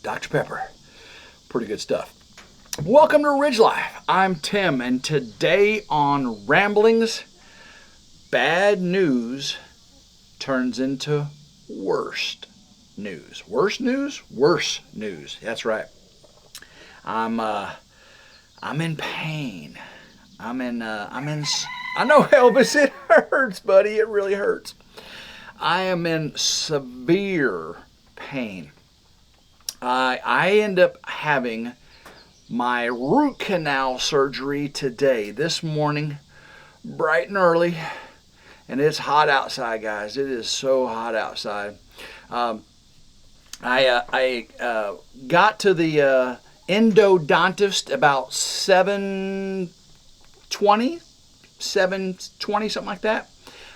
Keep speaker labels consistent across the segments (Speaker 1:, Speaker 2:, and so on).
Speaker 1: Dr. Pepper. Pretty good stuff. Welcome to Ridge Life. I'm Tim, and today on Ramblings, bad news turns into worst news. Worst news? Worse news. That's right. I'm in pain. I know, Elvis, it hurts, buddy. It really hurts. I am in severe pain. I end up having my root canal surgery today, this morning, bright and early, and it's hot outside, guys. It is so hot outside. I got to the endodontist about 7:20, something like that.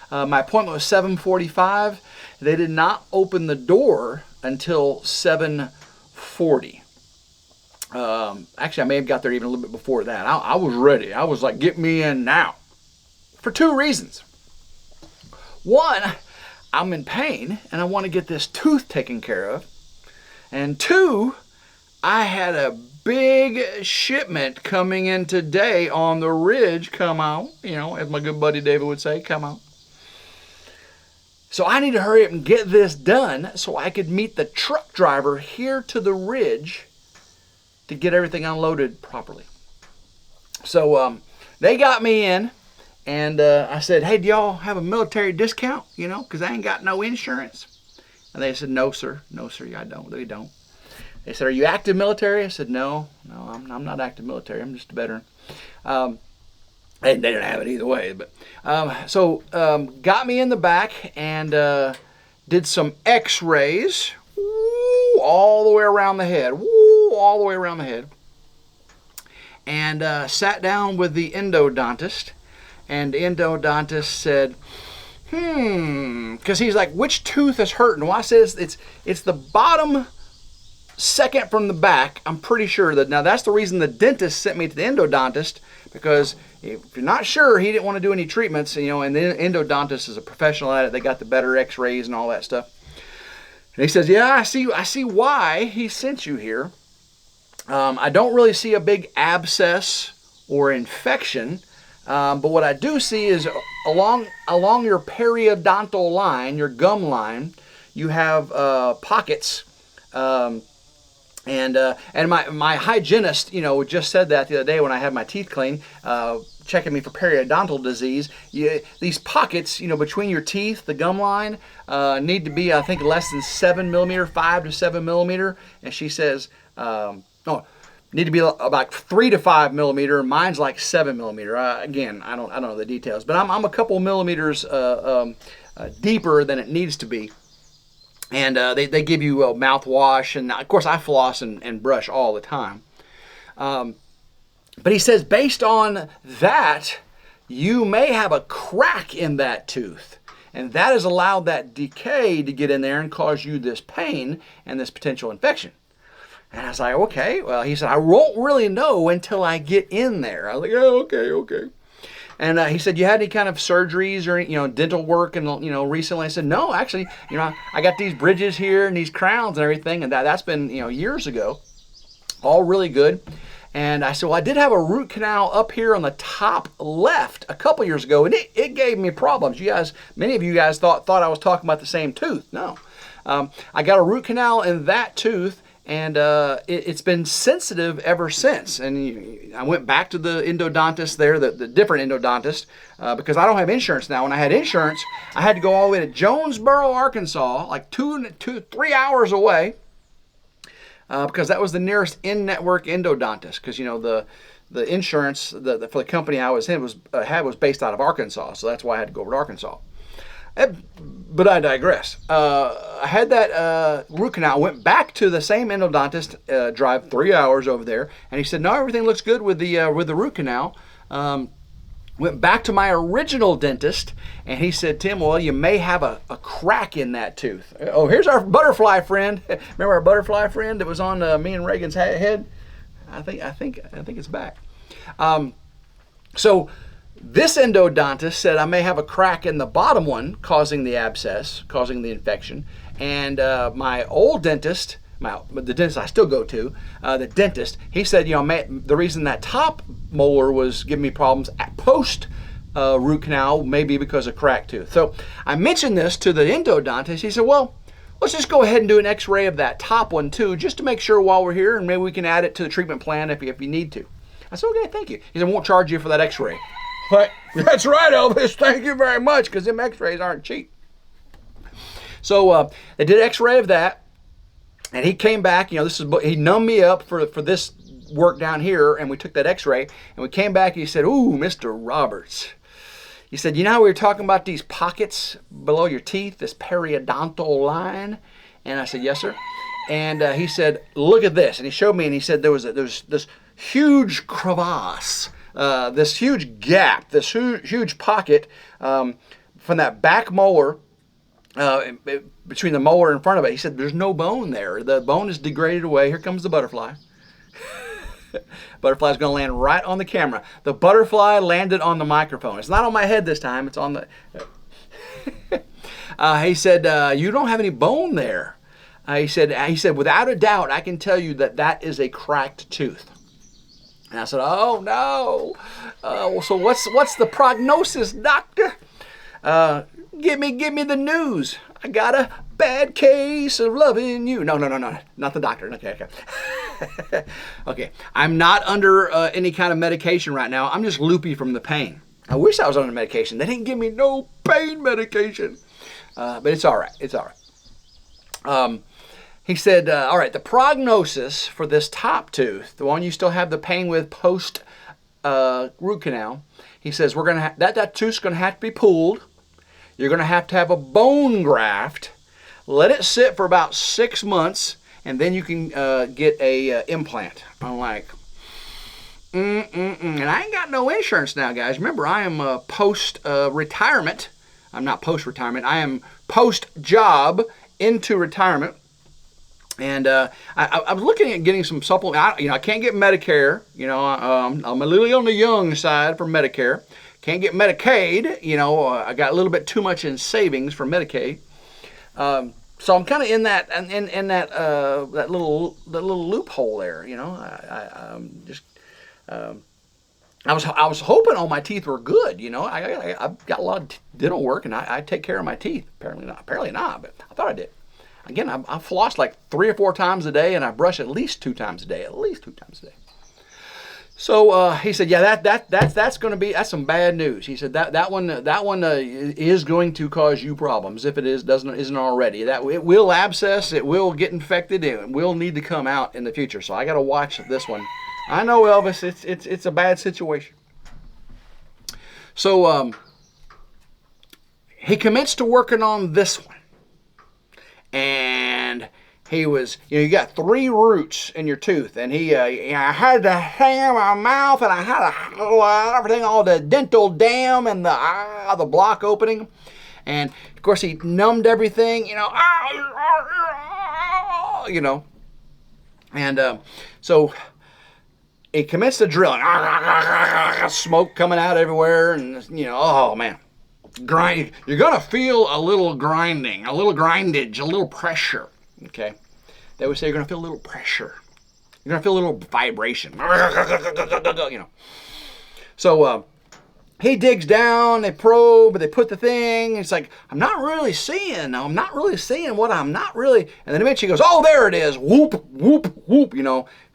Speaker 1: My appointment was 7:45. They did not open the door until 7:40. Actually, I may have got there even a little bit before that. I was ready. I was like, get me in now. For two reasons. One, I'm in pain and I want to get this tooth taken care of. And two, I had a big shipment coming in today on the ridge. Come on, as my good buddy David would say, come on. So I need to hurry up and get this done so I could meet the truck driver here to the ridge to get everything unloaded properly. So they got me in, and I said, hey, do y'all have a military discount, because I ain't got no insurance? And they said, no, sir, I don't. They don't. They said, are you active military? I said, no, I'm not active military. I'm just a veteran. And they didn't have it either way. But so got me in the back and did some x-rays all the way around the head. All the way around the head. And sat down with the endodontist. And the endodontist said, because he's like, which tooth is hurting? Well, I said, it's the bottom second from the back. I'm pretty sure that. Now, that's the reason the dentist sent me to the endodontist, because if you're not sure, he didn't want to do any treatments, and the endodontist is a professional at it. They got the better x-rays and all that stuff. And he says, yeah, I see why he sent you here. I don't really see a big abscess or infection, but what I do see is along your periodontal line, your gum line, you have pockets. And my hygienist, just said that the other day when I had my teeth cleaned, checking me for periodontal disease. These pockets, between your teeth, the gum line, need to be, I think, less than 7 millimeter, 5 to 7 millimeter. And she says, need to be about 3 to 5 millimeter. Mine's like 7 millimeter. Again, I don't know the details, but I'm a couple millimeters deeper than it needs to be. And they give you mouthwash, and of course I floss and brush all the time. But he says, based on that, you may have a crack in that tooth. And that has allowed that decay to get in there and cause you this pain and this potential infection. And I was like, okay. Well, he said, I won't really know until I get in there. I was like, oh, okay. And he said, you had any kind of surgeries or, dental work and, recently? I said, no, actually, I got these bridges here and these crowns and everything. And that's been, years ago. All really good. And I said, well, I did have a root canal up here on the top left a couple years ago, and it gave me problems. Many of you guys thought I was talking about the same tooth. No. I got a root canal in that tooth, and it's been sensitive ever since. And I went back to the endodontist there, the different endodontist, because I don't have insurance now. When I had insurance, I had to go all the way to Jonesboro, Arkansas, like 3 hours away, because that was the nearest in-network endodontist. Because the insurance for the company I was in was based out of Arkansas, so that's why I had to go over to Arkansas. But I digress. I had that root canal. Went back to the same endodontist. Drive 3 hours over there, and he said, "No, everything looks good with the root canal." Went back to my original dentist, and he said, "Tim, well, you may have a crack in that tooth." Oh, here's our butterfly friend. Remember our butterfly friend that was on me and Reagan's head? I think it's back. So this endodontist said I may have a crack in the bottom one, causing the abscess, causing the infection. And my old dentist the dentist I still go to, the dentist, he said, the reason that top molar was giving me problems at post root canal may be because of cracked tooth. So I mentioned this to the endodontist. He said, well, let's just go ahead and do an x-ray of that top one too, just to make sure while we're here, and maybe we can add it to the treatment plan if you need to. I said, okay, thank you. He said, I won't charge you for that x-ray. But that's right, Elvis, thank you very much, because them x-rays aren't cheap. So they did an x-ray of that, and he came back, he numbed me up for this work down here, and we took that x-ray, and we came back, and he said, ooh, Mr. Roberts. He said, you know how we were talking about these pockets below your teeth, this periodontal line? And I said, yes, sir. And he said, look at this. And he showed me, and he said there's this huge crevasse, this huge gap, this huge pocket from that back molar, between the molar in front of it. He said, there's no bone there. The bone is degraded away. Here comes the butterfly. Butterfly's going to land right on the camera. The butterfly landed on the microphone. It's not on my head this time. It's on the... he said, you don't have any bone there. He said, without a doubt, I can tell you that is a cracked tooth. And I said, oh, no. So what's the prognosis, doctor? Give me the news. I got a bad case of loving you. No, not the doctor. Okay. Okay, I'm not under any kind of medication right now. I'm just loopy from the pain. I wish I was under medication. They didn't give me no pain medication. But it's all right. It's all right. He said, all right, the prognosis for this top tooth, the one you still have the pain with post root canal, he says we're gonna that tooth's gonna have to be pulled. You're going to have a bone graft. Let it sit for about 6 months, and then you can get a implant. I'm like, And I ain't got no insurance now, guys. Remember, I am post-retirement. I'm not post-retirement. I am post-job into retirement. And I was looking at getting some supplement. I can't get Medicare. I'm a little on the young side for Medicare. Can't get Medicaid, I got a little bit too much in savings for Medicaid. So I'm kind of in that that little loophole there, I was hoping all my teeth were good, I've got a lot of dental work and I take care of my teeth. Apparently not, but I thought I did. Again, I floss like 3 or 4 times a day, and I brush at least 2 times a day. So he said, yeah, that's going to be some bad news. He said that one is going to cause you problems if it isn't already. That it will abscess, it will get infected, it will need to come out in the future. So I got to watch this one. I know, Elvis, it's a bad situation. So he commenced to working on this one, and he was, you got 3 roots in your tooth, and I had to hang my mouth, and I had everything, all the dental dam and the block opening, and of course he numbed everything, and so he commenced to drilling, smoke coming out everywhere, and oh man, grind. You're gonna feel a little grinding, a little grindage, a little pressure. Okay, they would say you're going to feel a little pressure. You're going to feel a little vibration. So he digs down, they probe, they put the thing. It's like, I'm not really seeing what I'm not really. And then eventually he goes, oh, there it is. Whoop, whoop, whoop,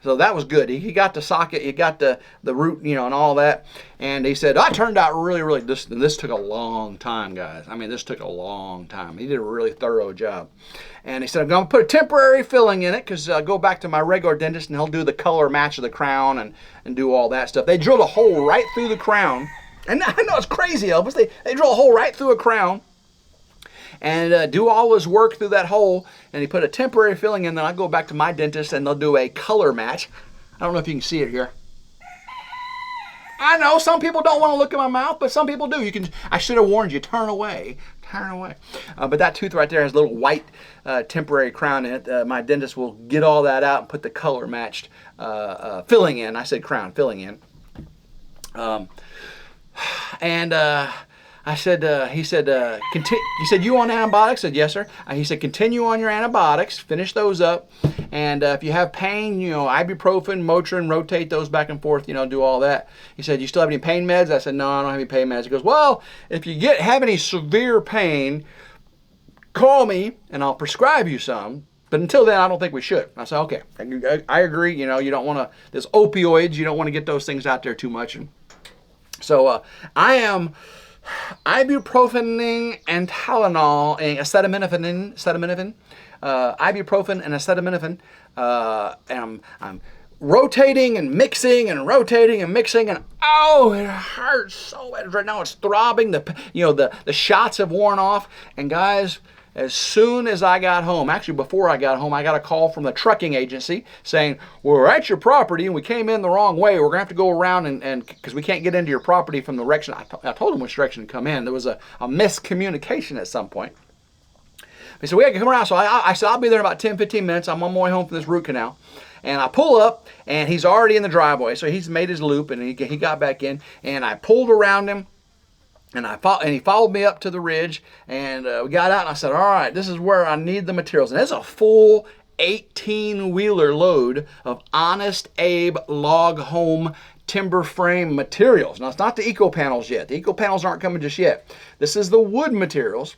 Speaker 1: So that was good. He got the socket, he got the root, and all that. And he said, that turned out really, really, this took a long time, guys. I mean, this took a long time. He did a really thorough job. And he said, I'm going to put a temporary filling in it because I go back to my regular dentist and he'll do the color match of the crown and do all that stuff. They drilled a hole right through the crown. And I know it's crazy, Elvis. They drill a hole right through a crown and do all his work through that hole. And he put a temporary filling in. Then I go back to my dentist and they'll do a color match. I don't know if you can see it here. I know some people don't want to look at my mouth, but some people do. I should have warned you. Turn away. But that tooth right there has a little white temporary crown in it. My dentist will get all that out and put the color matched filling in. I said crown, filling in. And he said, he said, you on antibiotics? I said, yes, sir. He said, continue on your antibiotics, finish those up. And if you have pain, ibuprofen, Motrin, rotate those back and forth, do all that. He said, you still have any pain meds? I said, no, I don't have any pain meds. He goes, well, if you have any severe pain, call me and I'll prescribe you some. But until then, I don't think we should. I said, okay, I agree. You don't want to, there's opioids, you don't want to get those things out there too much. And so I am ibuprofen and Tylenol, acetaminophen, ibuprofen and acetaminophen. And I'm rotating and mixing and rotating and mixing, and oh, it hurts so bad. Right now it's throbbing. The shots have worn off. And guys, as soon as I got home, actually before I got home, I got a call from the trucking agency saying, we're at your property and we came in the wrong way. We're going to have to go around and because we can't get into your property from the direction. I told them which direction to come in. There was a miscommunication at some point. They said, we got to come around. So I said, I'll be there in about 10, 15 minutes. I'm on my way home from this root canal. And I pull up and he's already in the driveway. So he's made his loop and he got back in, and I pulled around him. And he followed me up to the ridge, and we got out, and I said, all right, this is where I need the materials. And it's a full 18-wheeler load of Honest Abe log home timber frame materials. Now, it's not the eco panels yet. The eco panels aren't coming just yet. This is the wood materials.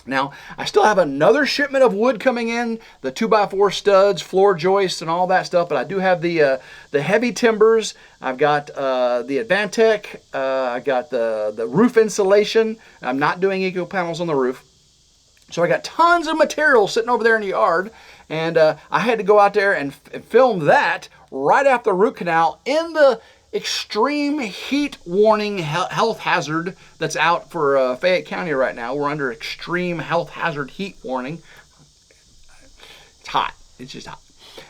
Speaker 1: Now, I still have another shipment of wood coming in, the 2x4 studs, floor joists, and all that stuff, but I do have the heavy timbers. I've got the Advantech. I got the roof insulation. I'm not doing eco panels on the roof. So I got tons of material sitting over there in the yard, and I had to go out there and film that right after the root canal in the extreme heat warning health hazard that's out for Fayette County right now. We're under extreme health hazard heat warning. It's hot. It's just hot.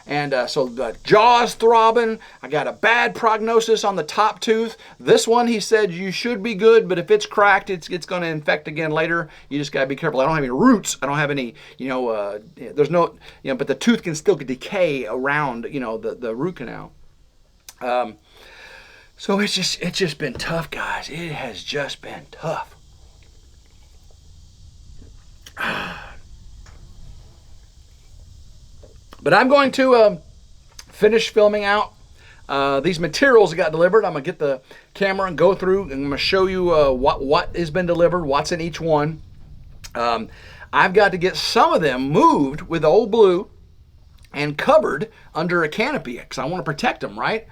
Speaker 1: And so the jaw's throbbing. I got a bad prognosis on the top tooth. This one, he said, you should be good, but if it's cracked, it's going to infect again later. You just got to be careful. I don't have any roots. I don't have any, there's no, but the tooth can still decay around, the root canal. So it's just been tough, guys. It has just been tough. But I'm going to finish filming out these materials that got delivered. I'm going to get the camera and go through, and I'm going to show you what has been delivered, what's in each one. I've got to get some of them moved with Old Blue and covered under a canopy because I want to protect them, right?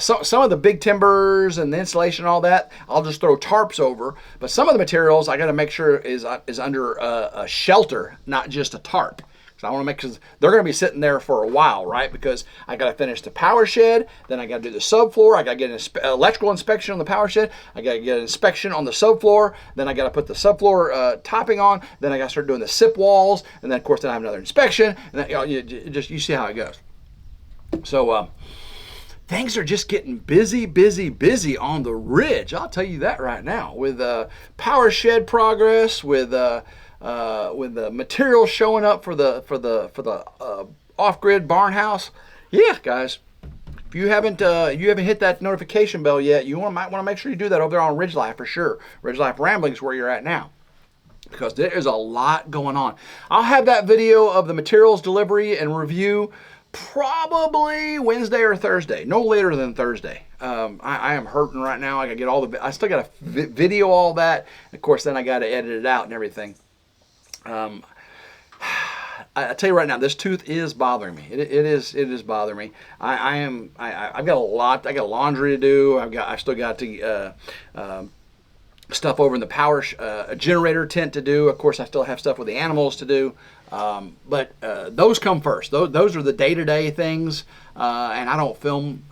Speaker 1: Some of the big timbers and the insulation and all that, I'll just throw tarps over. But some of the materials I got to make sure is under a shelter, not just a tarp. So I want to make sure they're going to be sitting there for a while, right? Because I got to finish the power shed, then I got to do the subfloor. I got to get an electrical inspection on the power shed. I got to get an inspection on the subfloor. Then I got to put the subfloor topping on. Then I got to start doing the SIP walls, and then of course then I have another inspection. And then you see how it goes. So things are just getting busy on the ridge. I'll tell you that right now. With power shed progress, with the material showing up for the off-grid barn house. Yeah, guys. If you haven't hit that notification bell yet, you might want to make sure you do that over there on RidgeLife for sure. RidgeLife Ramblings, where you're at now, because there is a lot going on. I'll have that video of the materials delivery and review probably Wednesday or Thursday, no later than Thursday. I am hurting right now. I gotta get I still gotta video all that. Of course, then I gotta edit it out and everything. I tell you right now, this tooth is bothering me. It is bothering me. I've got a lot. I got laundry to do. I still got to stuff over in the power generator tent to do. Of course, I still have stuff with the animals to do. But those come first. Those are the day-to-day things, and I don't film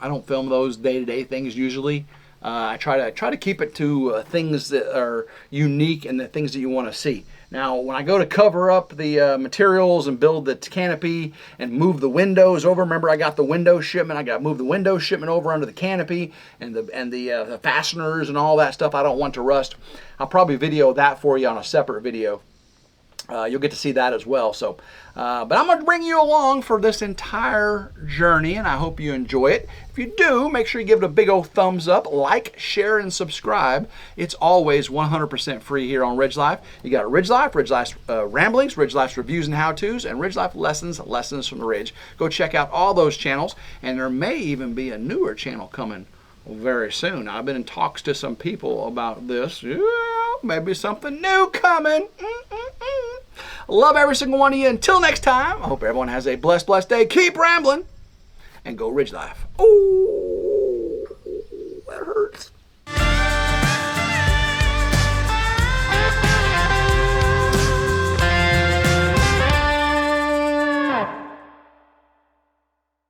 Speaker 1: those day-to-day things usually. I try to keep it to things that are unique and the things that you want to see. Now, when I go to cover up the materials and build the canopy and move the windows over, remember I got the window shipment. I got to move the window shipment over under the canopy and the fasteners and all that stuff. I don't want to rust. I'll probably video that for you on a separate video. You'll get to see that as well. So, but I'm going to bring you along for this entire journey, and I hope you enjoy it. If you do, make sure you give it a big old thumbs up, like, share, and subscribe. It's always 100% free here on RidgeLife. You got RidgeLife, RidgeLife's Ramblings, RidgeLife's Reviews and How-Tos, and RidgeLife Lessons, Lessons from the Ridge. Go check out all those channels, and there may even be a newer channel coming very soon. I've been in talks to some people about this. Yeah, maybe something new coming. Love every single one of you. Until next time, I hope everyone has a blessed, blessed day. Keep rambling and go RidgeLife. Oh, that hurts.